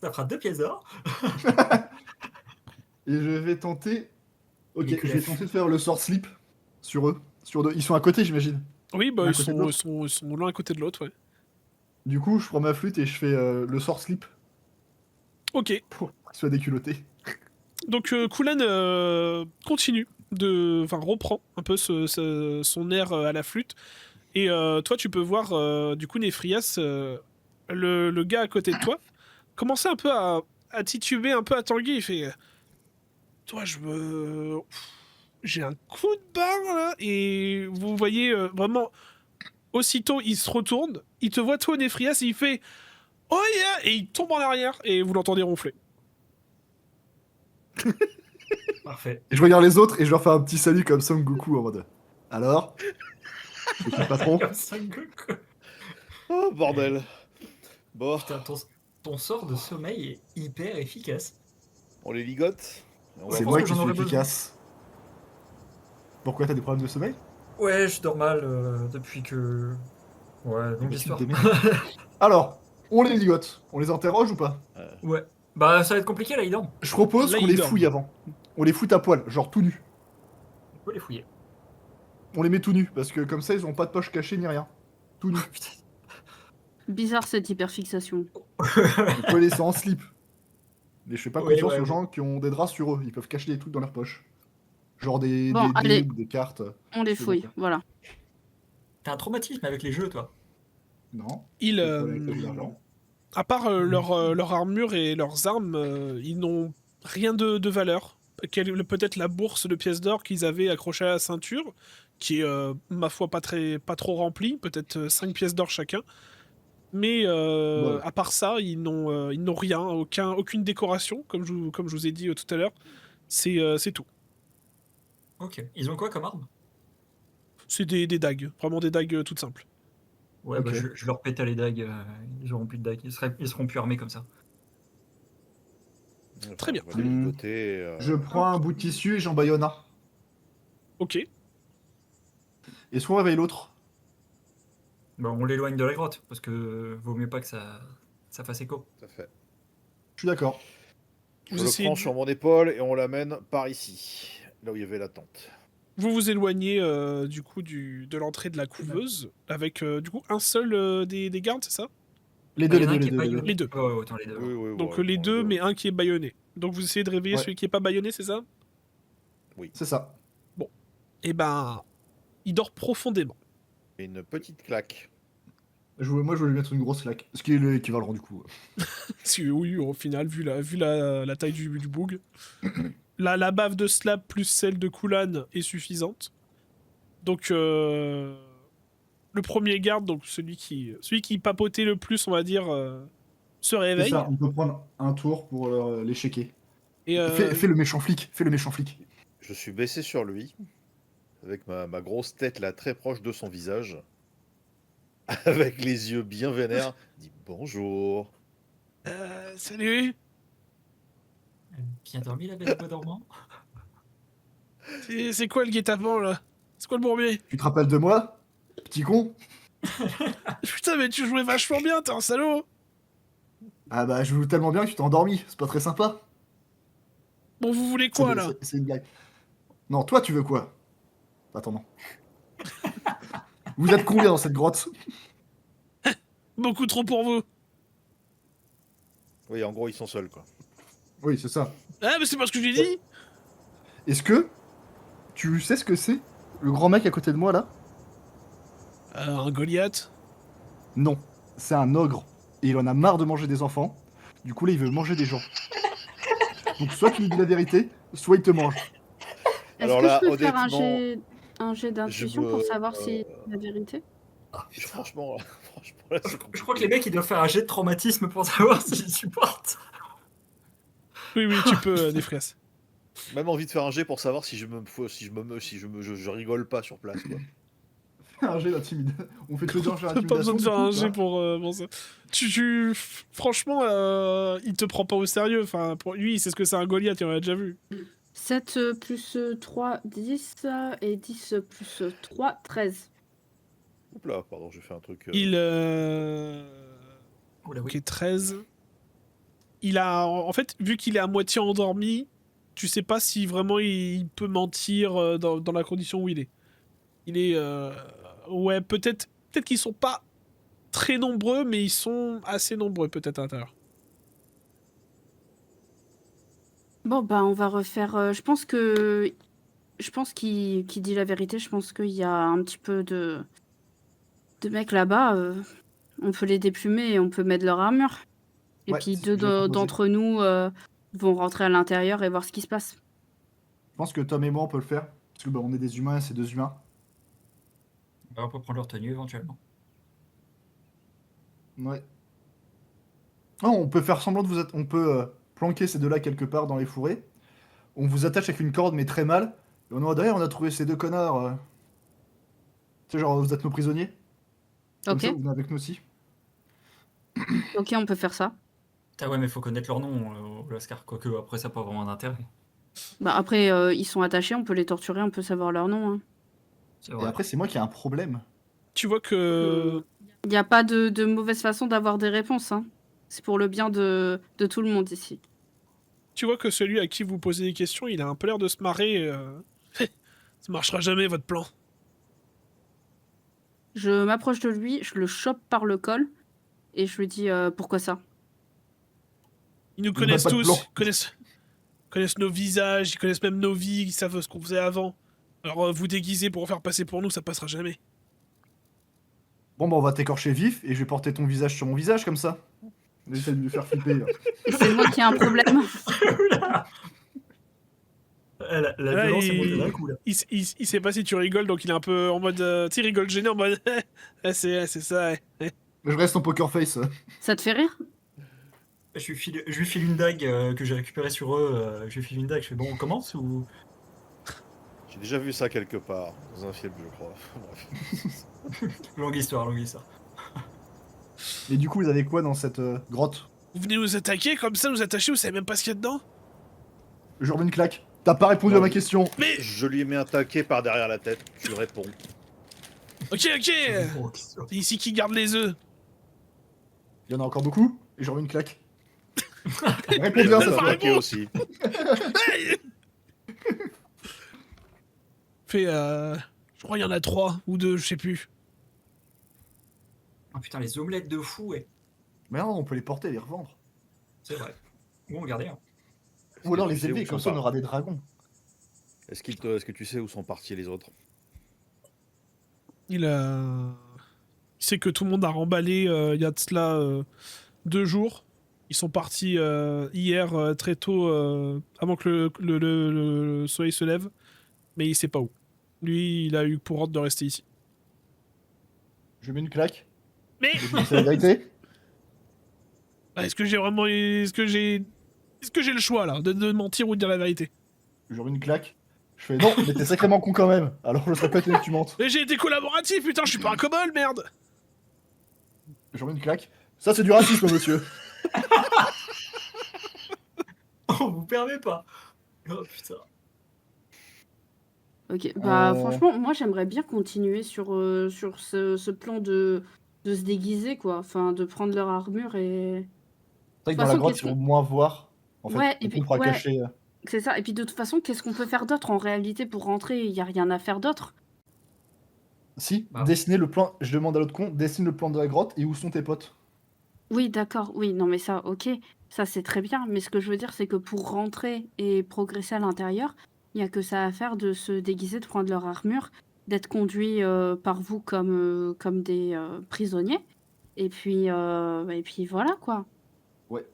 Ça fera 2 pièces d'or. Et je vais tenter. Ok, Il est que je la vais tenter de faire le sort slip sur eux. Sur deux. Ils sont à côté, j'imagine. Oui, bah L'un à ils côté de sont, l'autre. ils sont l'un à côté de l'autre, ouais. Du coup, je prends ma flûte et je fais le sort slip Ok, pour qu'ils soient déculottés. donc Kulan continue enfin reprend un peu son air à la flûte. Et toi, tu peux voir, du coup, Néphrias, le gars à côté de toi, commencer un peu à tituber, un peu à tanguer. Il fait toi, j'ai un coup de barre là. Et vous voyez vraiment, aussitôt, il se retourne, il te voit, toi, Néphrias, et il fait oh yeah! Et il tombe en arrière, et vous l'entendez ronfler. Parfait. Et je regarde les autres et je leur fais un petit salut comme Son Goku en mode. Alors? C'est qui le patron? Comme ça, Goku. Oh, bordel. Bon, Putain, ton sort de sommeil est hyper efficace. on les ligote. Et on Ouais, C'est va pense moi que qui j'en suis aurais besoin. efficace. Pourquoi t'as des problèmes de sommeil? Ouais, je dors mal depuis que. Ouais, longue Bah, tu histoire. te démerdes. Alors, on les ligote. On les interroge ou pas? Ouais. Bah, ça va être compliqué là, ils dorment. Je propose Là, qu'on ils les dorment. fouille avant. On les fout à poil, genre tout nus. On peut les fouiller. On les met tout nus, parce que comme ça, ils ont pas de poche cachée ni rien. Tout nus. Putain. Bizarre cette hyperfixation. On peut les laisser en slip. Mais je fais pas Ouais, confiance ouais, aux ouais. gens qui ont des draps sur eux. Ils peuvent cacher des trucs dans leur poche. Genre des Bon, dés allez. ou des cartes. On les C'est fouille, bon. voilà. T'as un traumatisme avec les jeux, toi. Non. Ils, Pas de problème avec l'argent. à part leur armure et leurs armes, ils n'ont rien de valeur. Peut-être la bourse de pièces d'or qu'ils avaient accrochée à la ceinture, qui est, ma foi, pas trop remplie, peut-être 5 pièces d'or chacun. Mais Ouais. à part ça, ils n'ont rien, aucune décoration, comme je vous ai dit tout à l'heure. C'est tout. Ok. Ils ont quoi comme arme? C'est des dagues, vraiment des dagues toutes simples. Ouais, Ok. bah, je leur pète à les dagues. Ils auront plus de dagues. Ils seront plus armés comme ça. Très bien. On va les ligoter. Je prends un bout de tissu et j'en baïonne un. Ok. Est-ce qu'on réveille l'autre? Bah, on l'éloigne de la grotte, parce que vaut mieux pas que ça fasse écho. Ça fait. Je suis d'accord. Je Vous le essayez prends de- sur mon épaule et on l'amène par ici, là où il y avait la tente. Vous vous éloignez du coup de l'entrée de la couveuse avec du coup un seul des gardes, c'est ça? Les Bah, deux, y en a les un deux, qui les est deux, les baïonné. deux. Les deux. Ouais, autant les deux. Oui, oui, Donc ouais, les bon, deux, mais un qui est bâillonné. Donc vous essayez de réveiller Ouais. celui qui est pas bâillonné, c'est ça? C'est ça. Eh ben, il dort profondément. Et une petite claque. Moi, je veux lui mettre une grosse claque. Ce qui est l'équivalent du coup. Si oui, au final, vu la taille du boug. La bave de Slab plus celle de Kulan est suffisante. Donc le premier garde, donc celui qui papotait le plus, on va dire, se C'est réveille. ça, on peut prendre un tour pour les checker. Et Fais le méchant flic, fais le méchant flic. Je suis baissé sur lui, avec ma grosse tête là très proche de son visage, avec les yeux bien vénères, dit bonjour. salut. Bien dormi la belle au bois dormant? C'est quoi le guet-apens là? C'est quoi le bourbier? Tu te rappelles de moi, petit con? Putain, mais tu jouais vachement bien, t'es un salaud. Ah bah, je joue tellement bien que tu t'es endormi, c'est pas très sympa. Bon, vous voulez quoi là? C'est une blague. Non, toi, tu veux quoi? Attends, non. Vous êtes combien dans cette grotte? Beaucoup trop pour vous. Oui, en gros, ils sont seuls, quoi. Oui, c'est ça. Ah, mais c'est pas ce que j'ai dit. Est-ce que tu sais ce que c'est? Le grand mec à côté de moi, là? Un Goliath. Non, c'est un ogre. Et il en a marre de manger des enfants. Du coup, là, il veut manger des gens. Donc, soit tu lui dis la vérité, soit il te mange. Est-ce Alors que là, je peux faire honnêtement, un jet je d'intuition pour savoir si me... c'est la vérité? Ah, putain. Franchement, là, c'est Je crois que les mecs, ils doivent faire un jet de traumatisme pour savoir s'ils supportent. Oui, tu peux, Nefrias. Même envie de faire un jet pour savoir si je rigole pas sur place, quoi. Un jet d'intimidation. On fait tous un jet T'as pas besoin d'intimidation. de faire un du coup, jet hein. pour ça. Franchement, il te prend pas au sérieux. Enfin, pour lui, c'est ce que c'est un Goliath, il en a déjà vu. 7 plus 3, 10. Et 10 plus 3, 13. Oups là, pardon, j'ai fait un truc... Il. Oula, oui. Ok, 13. Il a. En fait, vu qu'il est à moitié endormi, tu sais pas si vraiment il peut mentir dans la condition où il est. Il est. Ouais, peut-être qu'ils sont pas très nombreux, mais ils sont assez nombreux, peut-être à l'intérieur. Bon, bah, on va refaire. Je pense qu'il dit la vérité. Je pense qu'il y a un petit peu de mecs là-bas. On peut les déplumer et on peut mettre leur armure. Et Ouais, puis c'est ce que j'avais proposé. d'entre nous vont rentrer à l'intérieur et voir ce qui se passe. Je pense que Tom et moi, on peut le faire. Parce que bah, on est des humains, c'est deux humains. Bah, on peut prendre leur tenue éventuellement. Ouais. Non, on peut faire semblant de vous... On peut planquer ces deux-là quelque part dans les fourrés. On vous attache avec une corde, mais très mal. Et on est derrière, on a trouvé ces deux connards. Tu sais, genre, vous êtes nos prisonniers. Comme Ok, ça, vous venez avec nous aussi. ok, on peut faire ça. Ah ouais, mais faut connaître leur nom, Lascar. Quoique, après, ça n'a pas vraiment d'intérêt. Bah après, ils sont attachés, on peut les torturer, on peut savoir leur nom. Hein. C'est Et vrai. après, c'est moi qui ai un problème. Tu vois que. Il n'y a pas de mauvaise façon d'avoir des réponses. Hein. C'est pour le bien de tout le monde ici. Tu vois que celui à qui vous posez des questions, il a un peu l'air de se marrer. Ça marchera jamais, votre plan. Je m'approche de lui, je le chope par le col et je lui dis pourquoi ça? Ils nous On n'a connaissent pas de plan. tous. Connaissent nos visages, ils connaissent même nos vies, ils savent ce qu'on faisait avant. Alors vous déguiser pour en faire passer pour nous, ça passera jamais. Bon, bah, on va t'écorcher vif et je vais porter ton visage sur mon visage comme ça. J'essaie de lui faire flipper. Là. Et c'est moi qui ai un problème. Oula. La Là, violence est montée d'un coup, là. il sait pas si tu rigoles, donc il est un peu en mode. Tu sais, il rigole gêné en mode. c'est ça, ouais. Je reste en poker face. Ça te fait rire? Je lui file une dague que j'ai récupérée sur eux. Je lui file une dague. Je fais bon, on commence ou. J'ai déjà vu ça quelque part, dans un film, je crois. Bref. Longue histoire, longue histoire. Et du coup, vous avez quoi dans cette grotte? Vous venez nous attaquer comme ça, nous attacher, vous savez même pas ce qu'il y a dedans? Je remets une claque. T'as pas répondu Non, à ma question. Mais. Je lui mets un taquet par derrière la tête, tu réponds. Ok! Oh, question. C'est ici qui garde les œufs. Il y en a encore beaucoup. Et je remets une claque. Réponds Je bien, mets ça un fait. taquet aussi. Hey. Fait, je crois qu'il y en a 3 ou 2, je sais plus. Ah putain, les omelettes de fou, ouais. Mais non, on peut les porter et les revendre. C'est vrai. Bon, regardez. Hein. Ou alors Tu les sais élever, où comme sont ça on par- aura des dragons. Est-ce que tu sais où sont partis les autres? Il sait que tout le monde a remballé il y a de cela 2 jours. Ils sont partis hier très tôt, avant que le soleil se lève. Mais il sait pas où. Lui, il a eu pour ordre de rester ici. Je mets une claque. Mais Je dis c'est la vérité. est-ce que j'ai vraiment... Est-ce que j'ai Est-ce que j'ai le choix, là, de mentir ou de dire la vérité? Genre une claque. Je fais non, mais t'es sacrément con quand même. Alors je serais pas étonné que tu mentes. Mais j'ai été collaboratif, putain, je suis pas un kobold, merde! Genre une claque. Ça c'est du racisme, monsieur. On vous permet pas. Oh putain. Ok, bah Euh. franchement, moi j'aimerais bien continuer sur ce plan de se déguiser, quoi. Enfin, de prendre leur armure et. C'est vrai que De toute dans la façon, grotte, qu'est-ce ils vont qu'on. moins voir. En fait, Ouais, du et coup, puis, on pourra ouais, cacher. c'est ça. Et puis de toute façon, qu'est-ce qu'on peut faire d'autre en réalité pour rentrer? Il y a rien à faire d'autre. Si, Bah. dessiner le plan. Je demande à l'autre con, dessine le plan de la grotte et où sont tes potes? Oui, d'accord, oui, non mais ça, ok, ça c'est très bien. Mais ce que je veux dire, c'est que pour rentrer et progresser à l'intérieur, il n'y a que ça à faire de se déguiser, de prendre leur armure, d'être conduit par vous comme des prisonniers. Et puis voilà quoi. Ouais.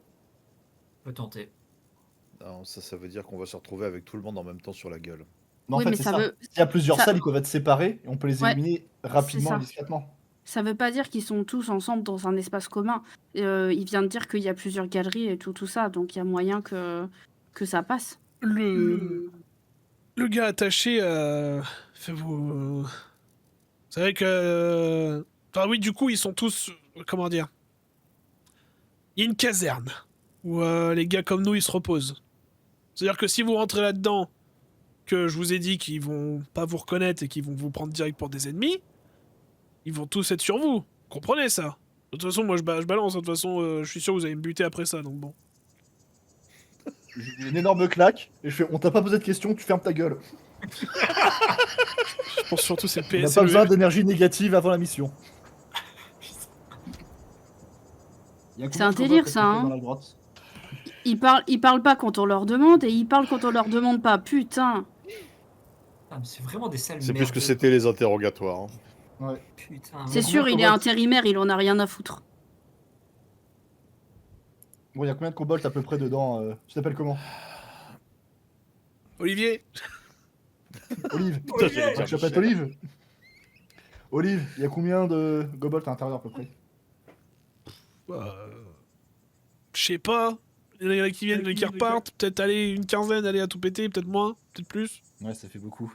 Peut tenter. Non, ça veut dire qu'on va se retrouver avec tout le monde en même temps sur la gueule. Mais en Oui, fait, mais c'est ça ça. veut. S'il y a plusieurs ça- salles, ils peuvent être séparés et on peut les Ouais, éliminer rapidement ça. et discrètement. Ça veut pas dire qu'ils sont tous ensemble dans un espace commun. Il vient de dire qu'il y a plusieurs galeries et tout ça, donc il y a moyen que ça passe. Le gars attaché fait vous savez que enfin oui, du coup, ils sont tous comment dire? Il y a une caserne où les gars comme nous, ils se reposent. C'est-à-dire que si vous rentrez là-dedans, que je vous ai dit qu'ils vont pas vous reconnaître et qu'ils vont vous prendre direct pour des ennemis, ils vont tous être sur vous. Comprenez ça? De toute façon, moi je balance, de toute façon, je suis sûr que vous allez me buter après ça, donc bon. J'ai une énorme claque et je fais on t'a pas posé de questions, tu fermes ta gueule. Je pense surtout c'est le On n'a PS. pas besoin d'énergie négative avant la mission. Il y a C'est combien un de kobolds délire, qui ça, sont hein. dans la grotte? Ils parlent pas quand on leur demande et ils parlent quand on leur demande pas. Putain. Ah, mais c'est vraiment des salles C'est plus que merdeuses. c'était les interrogatoires. Hein. Ouais. Putain. C'est combien sûr, de il est kobolds intérimaire, il en a rien à foutre. Bon, il y a combien de kobolds à peu près dedans Tu t'appelles comment? Olivier, Olive. Putain, j'allais dire Tu t'appelles Michel. Olive? Olive, il y a combien de kobolds à l'intérieur à peu près? je sais pas. Il y en a qui viennent, il y en a qui repartent. Peut-être aller une quinzaine, aller à tout péter, peut-être moins, peut-être plus. Ouais, ça fait beaucoup.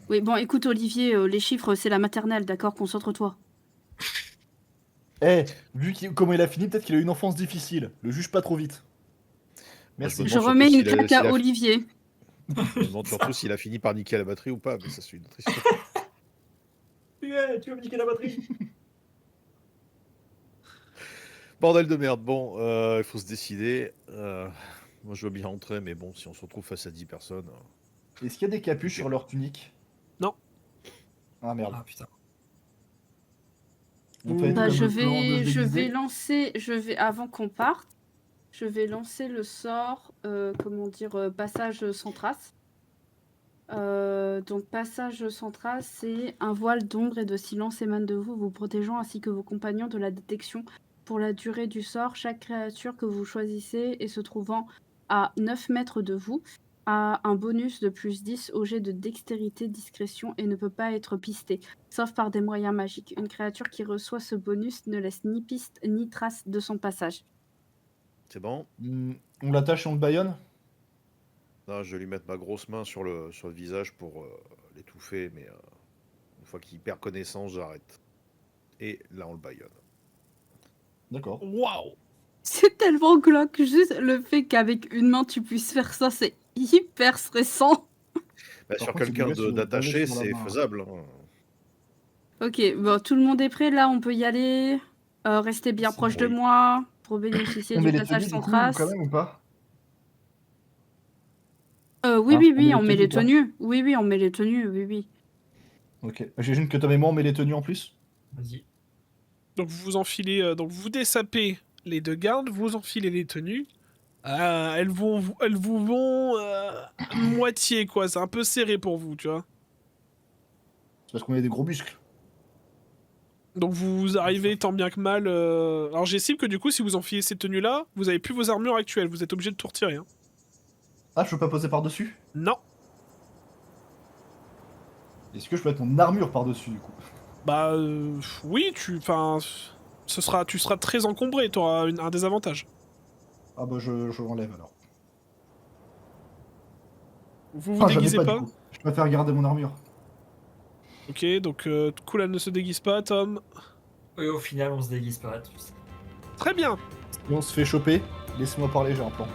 Oui, bon, écoute, Olivier, les chiffres, c'est la maternelle, d'accord? Concentre-toi. Eh, vu comment il a fini, peut-être qu'il a eu une enfance difficile. Le juge pas trop vite. Merci. me Je demande surtout remets une s'il a- claque s'il à a- Olivier. Je me demande surtout s'il a fini par niquer la batterie ou pas, mais ça c'est une autre histoire. Ouais, tu vas me niquer la batterie. Bordel de merde, bon, il faut se décider. Moi je veux bien rentrer, mais bon, si on se retrouve face à 10 personnes... Est-ce qu'il y a des capuches sur leur tunique? Non. Ah merde. Ah putain. On fait Bah, comme je le plan de se déguiser. avant qu'on parte, je vais lancer le sort, passage sans trace. Donc, passage sans trace, c'est un voile d'ombre et de silence émane de vous, vous protégeant ainsi que vos compagnons de la détection. Pour la durée du sort, chaque créature que vous choisissez et se trouvant à 9 mètres de vous a un bonus de plus 10 au jet de dextérité discrétion et ne peut pas être pisté, sauf par des moyens magiques. Une créature qui reçoit ce bonus ne laisse ni piste ni trace de son passage. C'est bon? On l'attache et on le baïonne? Non, je vais lui mettre ma grosse main sur le visage pour l'étouffer, mais une fois qu'il perd connaissance, j'arrête. Et là, on le baïonne. D'accord. Waouh! C'est tellement glauque, juste le fait qu'avec une main tu puisses faire ça, c'est hyper stressant. Bah, Par sur contre, c'est quelqu'un dégueulasse, d'attaché, sur la c'est main. faisable. Hein. Ok, bon, tout le monde est prêt là, on peut y aller. Restez bien C'est proche de oui. moi pour bénéficier On du met les passage tenues sans du coup, trace. quand même ou pas? Oui, Hein, oui, on met oui, les on met tenues les ou pas? tenues. Oui, oui, on met les tenues, oui, oui. Ok. J'imagine que Tom et moi on met les tenues en plus? Vas-y. Donc vous enfilez, donc vous dessapez les deux gardes, vous enfilez les tenues. Elles vous vont à moitié quoi, c'est un peu serré pour vous, tu vois. C'est parce qu'on a des gros muscles. Donc vous arrivez tant bien que mal. Alors j'estime que du coup, si vous enfilez ces tenues-là, vous avez plus vos armures actuelles, vous êtes obligé de tout retirer. Hein. Ah, je peux pas poser par-dessus? Non. Est-ce que je peux mettre mon armure par-dessus du coup? Bah oui, tu seras très encombré, t'auras un désavantage. Ah bah je l'enlève alors. Vous vous Enfin, j'en ai déguisez pas, pas, du coup. Je préfère garder mon armure. Ok, donc Kulan ne se déguise pas, Tom. Et au final, on se déguise pas tous. Très bien. Et on se fait choper. Laisse-moi parler, j'ai un plan.